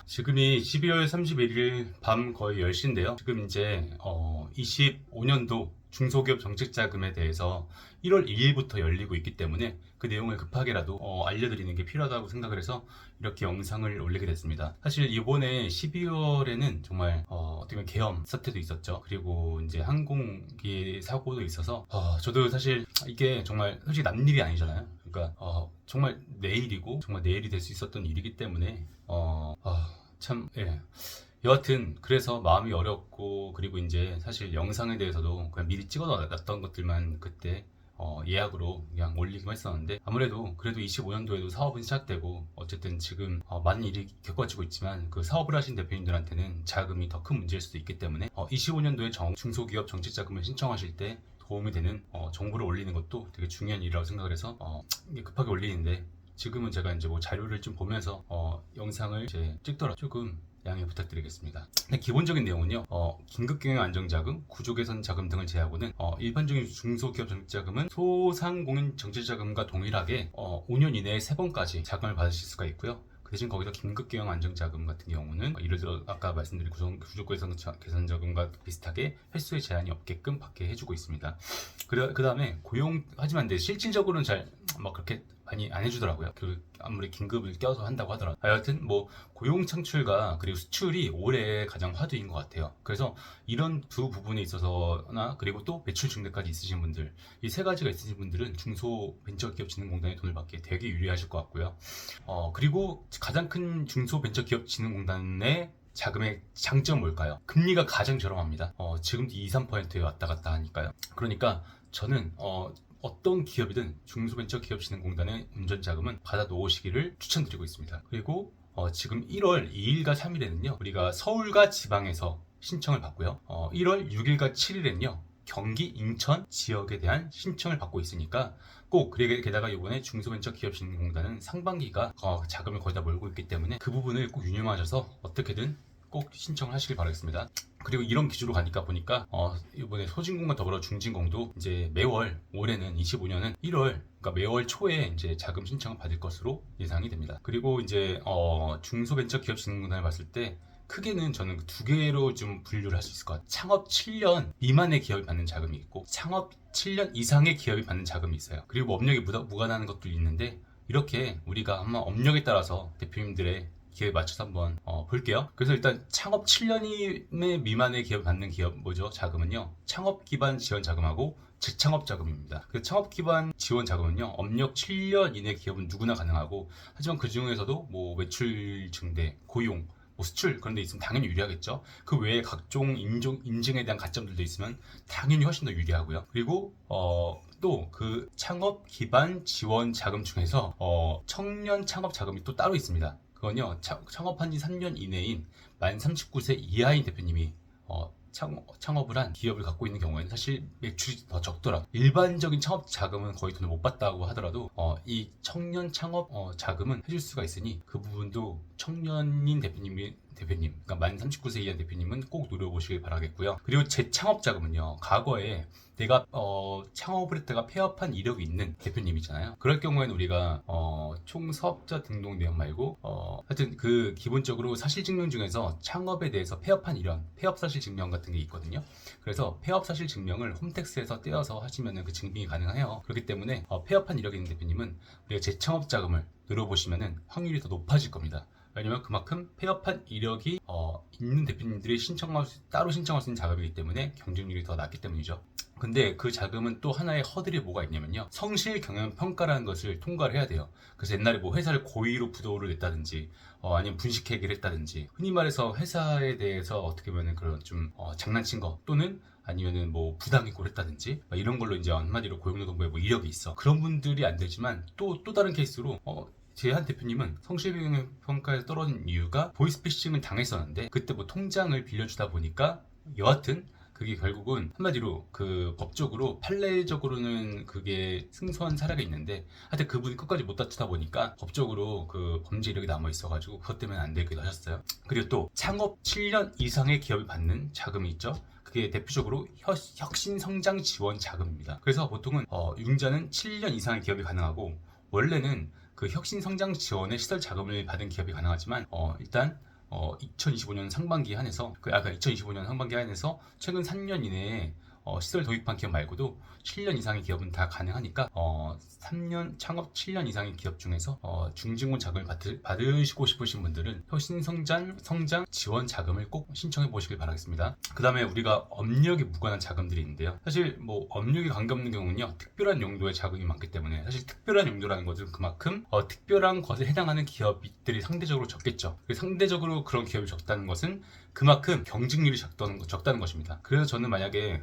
지금이 12월 31일 밤 거의 10시인데요. 지금 이제 25년도 중소기업 정책자금에 대해서 1월 2일부터 열리고 있기 때문에 그 내용을 급하게라도 알려드리는 게 필요하다고 생각을 해서 이렇게 영상을 올리게 됐습니다. 사실 이번에 12월에는 정말 어떻게 보면 계엄 사태도 있었죠. 그리고 이제 항공기 사고도 있어서 저도 사실 이게 정말 솔직히 남일이 아니잖아요. 그러니까 정말 내일이고 정말 내일이 될 수 있었던 일이기 때문에 참, 예. 여하튼 그래서 마음이 어렵고, 그리고 이제 사실 영상에 대해서도 그냥 미리 찍어놨던 것들만 그때 예약으로 그냥 올리기만 했었는데, 아무래도 그래도 25년도에도 사업은 시작되고 어쨌든 지금 많은 일이 겪어지고 있지만 그 사업을 하신 대표님들한테는 자금이 더 큰 문제일 수도 있기 때문에 25년도에 중소기업 정책자금을 신청하실 때 도움이 되는 정보를 올리는 것도 되게 중요한 일이라고 생각을 해서 급하게 올리는데, 지금은 제가 이제 뭐 자료를 좀 보면서 영상을 이제 찍더라도 조금 양해 부탁드리겠습니다. 근데 기본적인 내용은요, 긴급경영 안정자금, 구조개선 자금 등을 제외하고는 일반적인 중소기업 정책자금은 소상공인 정책자금과 동일하게 5년 이내에 3번까지 자금을 받으실 수가 있고요. 그 대신 거기서 긴급경영 안정자금 같은 경우는 예를 들어 아까 말씀드린 구조개선 자금과 비슷하게 횟수의 제한이 없게끔 받게 해주고 있습니다. 그 다음에 하지만 근데 실질적으로는 잘 막 그렇게 많이 안 해주더라고요. 아무리 긴급을 껴서 한다고 하더라도. 여하튼 뭐 고용 창출과 그리고 수출이 올해 가장 화두인 것 같아요. 그래서 이런 두 부분에 있어서나 그리고 또 매출 증대까지 있으신 분들, 이 세 가지가 있으신 분들은 중소벤처기업진흥공단에 돈을 받기에 되게 유리하실 것 같고요. 그리고 가장 큰 중소벤처기업진흥공단의 자금의 장점은 뭘까요? 금리가 가장 저렴합니다. 지금도 2, 3%에 왔다 갔다 하니까요. 그러니까 저는 어떤 기업이든 중소벤처기업진흥공단의 운전자금은 받아 놓으시기를 추천드리고 있습니다. 그리고 지금 1월 2일과 3일에는요, 우리가 서울과 지방에서 신청을 받고요. 1월 6일과 7일에는요, 경기, 인천 지역에 대한 신청을 받고 있으니까 꼭, 게다가 이번에 중소벤처기업진흥공단은 상반기가 자금을 거의 다 몰고 있기 때문에 그 부분을 꼭 유념하셔서 어떻게든 꼭 신청을 하시길 바라겠습니다. 그리고 이런 기준으로 가니까 보니까 이번에 소진공과 더불어 중진공도 이제 매월, 올해는 25년은 1월, 그러니까 매월 초에 이제 자금 신청을 받을 것으로 예상이 됩니다. 그리고 이제 중소벤처기업진흥공단을 봤을 때 크게는 저는 두 개로 좀 분류를 할 수 있을 것 같아요. 창업 7년 미만의 기업이 받는 자금이 있고, 창업 7년 이상의 기업이 받는 자금이 있어요. 그리고 뭐 업력이 무관하는 것도 있는데, 이렇게 우리가 한번 업력에 따라서 대표님들의 기회에 맞춰서 한번 볼게요. 그래서 일단 창업 7년 미만의 기업이 받는 자금은요, 창업 기반 지원 자금하고 재창업 자금입니다. 그 창업 기반 지원 자금은요, 업력 7년 이내 기업은 누구나 가능하고, 하지만 그 중에서도 뭐 매출 증대, 고용, 뭐 수출 그런 데 있으면 당연히 유리하겠죠. 그 외에 각종 인증에 대한 가점들도 있으면 당연히 훨씬 더 유리하고요. 그리고 또 그 창업 기반 지원 자금 중에서 청년 창업 자금이 또 따로 있습니다. 그건요, 창업한 지 3년 이내인 만 39세 이하인 대표님이 창업을 한 기업을 갖고 있는 경우에는 사실 매출이 더 적더라도, 일반적인 창업 자금은 거의 돈을 못 받다고 하더라도 이 청년 창업 자금은 해줄 수가 있으니 그 부분도 청년인 대표님, 그러니까 만 39세 이하 대표님은 꼭 노려보시길 바라겠고요. 그리고 재창업 자금은요, 과거에 내가 창업을 했다가 폐업한 이력이 있는 대표님이잖아요. 그럴 경우에는 우리가 총사업자 등록 내용 말고 하여튼 그 기본적으로 사실 증명 중에서 창업에 대해서 폐업한 이런 폐업 사실 증명 같은 게 있거든요. 그래서 폐업 사실 증명을 홈택스에서 떼어서 하시면은 그 증빙이 가능해요. 그렇기 때문에 폐업한 이력이 있는 대표님은 우리가 재창업 자금을 노려보시면은 확률이 더 높아질 겁니다. 왜냐면 그만큼 폐업한 이력이 있는 대표님들이 따로 신청할 수 있는 자금이기 때문에 경쟁률이 더 낮기 때문이죠. 근데 그 자금은 또 하나의 허들이 뭐가 있냐면요, 성실 경영 평가라는 것을 통과를 해야 돼요. 그래서 옛날에 뭐 회사를 고의로 부도를 냈다든지 아니면 분식회계를 했다든지, 흔히 말해서 회사에 대해서 어떻게 보면 그런 좀 장난친 거, 또는 아니면은 뭐 부당이고를 했다든지 이런 걸로 이제 한마디로 고용노동부에 뭐 이력이 있어, 그런 분들이 안 되지만, 또 다른 케이스로 제 한 대표님은 성실경영 평가에서 떨어진 이유가 보이스피싱을 당했었는데, 그때 뭐 통장을 빌려주다 보니까 여하튼 그게 결국은 한마디로 그 법적으로 판례적으로는 그게 승소한 사례가 있는데, 하여튼 그분이 끝까지 못 다투다 보니까 법적으로 그 범죄 이력이 남아 있어가지고 그것 때문에 안 되기도 하셨어요. 그리고 또 창업 7년 이상의 기업이 받는 자금이 있죠. 그게 대표적으로 혁신성장 지원 자금입니다. 그래서 보통은 융자는 7년 이상의 기업이 가능하고, 원래는 그 혁신성장 지원의 시설 자금을 받은 기업이 가능하지만 일단 2025년 상반기에 한해서 2025년 상반기에 한해서 최근 3년 이내에 시설 도입한 기업 말고도 7년 이상의 기업은 다 가능하니까 3년 창업 7년 이상의 기업 중에서 중증분 자금을 받으시고 싶으신 분들은 혁신 성장 지원 자금을 꼭 신청해 보시길 바라겠습니다. 그 다음에 우리가 업력에 무관한 자금들이 있는데요. 사실 뭐 업력에 관계없는 경우는요, 특별한 용도의 자금이 많기 때문에 사실 특별한 용도라는 것은 그만큼 특별한 것에 해당하는 기업들이 상대적으로 적겠죠. 상대적으로 그런 기업이 적다는 것은 그만큼 경쟁률이 적다는 것입니다. 그래서 저는 만약에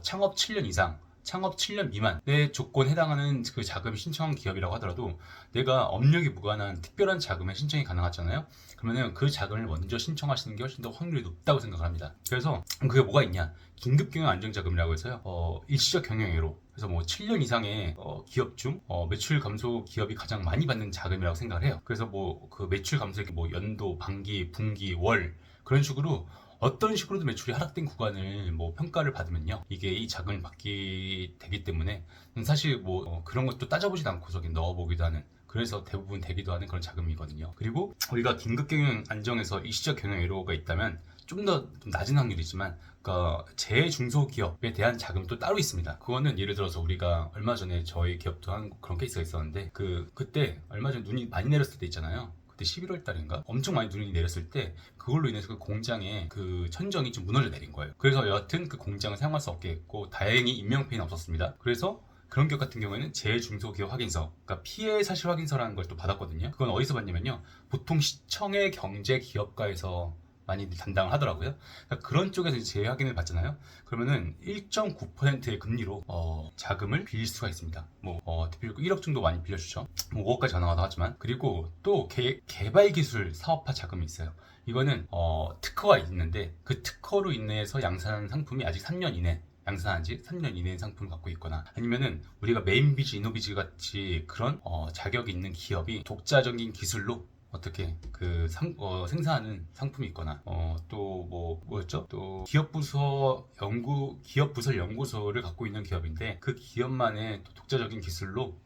창업 7년 이상, 창업 7년 미만의 조건에 해당하는 그 자금이 신청한 기업이라고 하더라도 내가 업력이 무관한 특별한 자금에 신청이 가능하잖아요. 그러면은 그 자금을 먼저 신청하시는 게 훨씬 더 확률이 높다고 생각을 합니다. 그래서 그게 뭐가 있냐? 긴급경영 안정자금이라고 해서요. 일시적 경영외로. 그래서 뭐 7년 이상의 기업 중 매출 감소 기업이 가장 많이 받는 자금이라고 생각을 해요. 그래서 뭐 그 매출 감소액이 뭐 연도, 반기, 분기, 월 그런 식으로 어떤 식으로도 매출이 하락된 구간을 뭐 평가를 받으면요, 이게 이 자금을 받게 되기 때문에 사실 뭐 그런 것도 따져보지도 않고 저기 넣어보기도 하는, 그래서 대부분 되기도 하는 그런 자금이거든요. 그리고 우리가 긴급경영 안정에서 일시적 경영 애로가 있다면 좀 더 낮은 확률이지만 그러니까 제중소기업에 대한 자금이 또 따로 있습니다. 그거는 예를 들어서 우리가 얼마 전에 저희 기업도 한 그런 케이스가 있었는데 그때 얼마 전에 눈이 많이 내렸을 때 있잖아요. 그때 11월 달인가 엄청 많이 눈이 내렸을 때 그걸로 인해서 그 공장에 그 천정이 좀 무너져 내린 거예요. 그래서 여하튼 그 공장을 사용할 수 없게 했고 다행히 인명피해는 없었습니다. 그래서 그런 기업 같은 경우에는 제중소기업 확인서, 그러니까 피해 사실 확인서라는 걸 또 받았거든요. 그건 어디서 받냐면요, 보통 시청의 경제기업가에서 많이 담당을 하더라고요. 그러니까 그런 쪽에서 재확인을 받잖아요. 그러면은 1.9%의 금리로 자금을 빌릴 수가 있습니다. 뭐 대표적으로 1억 정도 많이 빌려주죠. 뭐 5억까지 가능하다고 하지만. 그리고 또 개발기술 사업화 자금이 있어요. 이거는 특허가 있는데 그 특허로 인해서 양산한 상품이 아직 3년 이내 양산한 지 3년 이내의 상품을 갖고 있거나, 아니면은 우리가 메인비즈, 이노비즈 같이 그런 자격이 있는 기업이 독자적인 기술로 어떻게 생산하는 상품이 있거나, 또 뭐였죠? 또 기업 부설 연구소를 갖고 있는 기업인데 그 기업만의 또 독자적인 기술로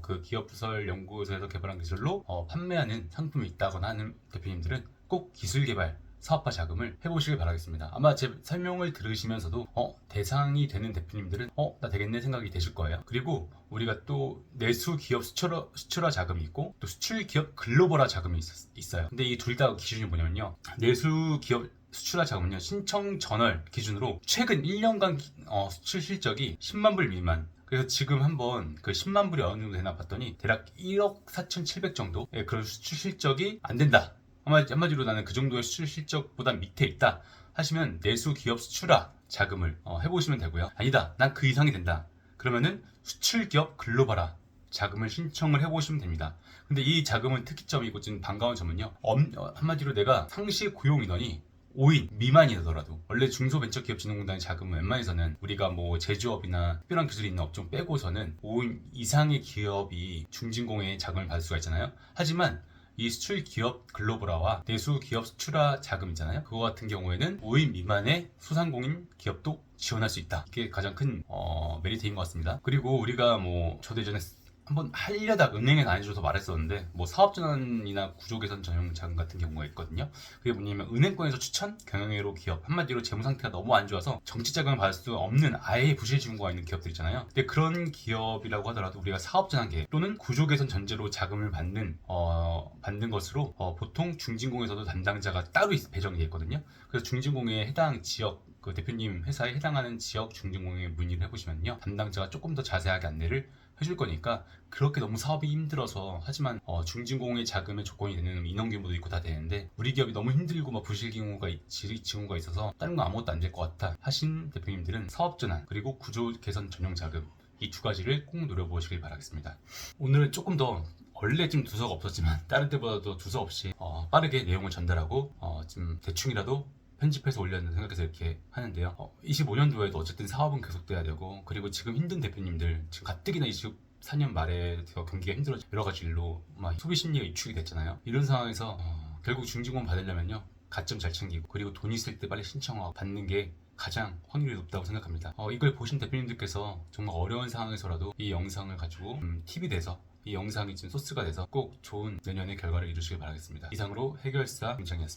그 기업 부설 연구소에서 개발한 기술로 판매하는 상품이 있다거나 하는 대표님들은 꼭 기술 개발 사업화 자금을 해보시길 바라겠습니다. 아마 제 설명을 들으시면서도 대상이 되는 대표님들은 나 되겠네 생각이 되실 거예요. 그리고 우리가 또 내수 기업 수출화 자금이 있고 또 수출 기업 글로벌화 자금이 있어요. 근데 이 둘 다 기준이 뭐냐면요, 내수 기업 수출화 자금은요, 신청 전월 기준으로 최근 1년간 수출 실적이 10만 불 미만. 그래서 지금 한번 그 10만 불이 어느 정도 되나 봤더니 대략 1억 4,700 정도의 그런 수출 실적이 안 된다. 한마디로 나는 그 정도의 수출 실적보다 밑에 있다 하시면 내수 기업 수출화 자금을 해보시면 되고요. 아니다, 난 그 이상이 된다, 그러면은 수출 기업 글로벌화 자금을 신청을 해보시면 됩니다. 근데 이 자금은 특이점이고 좀 반가운 점은요, 한마디로 내가 상시 고용인원이 5인 미만이더라도, 원래 중소벤처기업진흥공단의 자금은 웬만해서는 우리가 뭐 제조업이나 특별한 기술이 있는 업종 빼고서는 5인 이상의 기업이 중진공의 자금을 받을 수가 있잖아요. 하지만 이 수출 기업 글로벌화와 내수 기업 수출화 자금 있잖아요. 그거 같은 경우에는 5인 미만의 소상공인 기업도 지원할 수 있다. 이게 가장 큰 메리트인 것 같습니다. 그리고 우리가 저도 예전에 한번 하려다 은행에 안 해줘서 말했었는데, 뭐 사업전환이나 구조개선 전용 자금 같은 경우가 있거든요. 그게 뭐냐면 은행권에서 추천 경영외로 기업, 한마디로 재무 상태가 너무 안 좋아서 정치 자금을 받을 수 없는 아예 부실 지분구가 있는 기업들 있잖아요. 근데 그런 기업이라고 하더라도 우리가 사업전환 계획 또는 구조개선 전제로 자금을 받는 것으로 보통 중진공에서도 담당자가 따로 배정이 되어 있거든요. 그래서 중진공에 해당 지역, 그 대표님 회사에 해당하는 지역 중진공에 문의를 해보시면요, 담당자가 조금 더 자세하게 안내를 해줄 거니까, 그렇게 너무 사업이 힘들어서 하지만 중진공의 자금의 조건이 되는 인원 규모도 있고 다 되는데 우리 기업이 너무 힘들고 부실 징후가 있어서 다른 거 아무것도 안 될 것 같아 하신 대표님들은 사업전환 그리고 구조 개선 전용 자금, 이 두 가지를 꼭 노려보시길 바라겠습니다. 오늘은 조금 더 원래 좀 두서가 없었지만 다른 때보다도 두서 없이 빠르게 내용을 전달하고 좀 대충이라도 편집해서 올렸는 생각해서 이렇게 하는데요. 25년도에도 어쨌든 사업은 계속돼야 되고, 그리고 지금 힘든 대표님들, 지금 가뜩이나 24년 말에 경기가 힘들어져 여러 가지 일로 소비 심리가 위축이 됐잖아요. 이런 상황에서 결국 중진공 받으려면요, 가점 잘 챙기고 그리고 돈 있을 때 빨리 신청하고 받는 게 가장 확률이 높다고 생각합니다. 이걸 보신 대표님들께서 정말 어려운 상황에서라도 이 영상을 가지고 팁이 돼서, 이 영상이 지금 소스가 돼서 꼭 좋은 내년의 결과를 이루시길 바라겠습니다. 이상으로 해결사 김창이었습니다.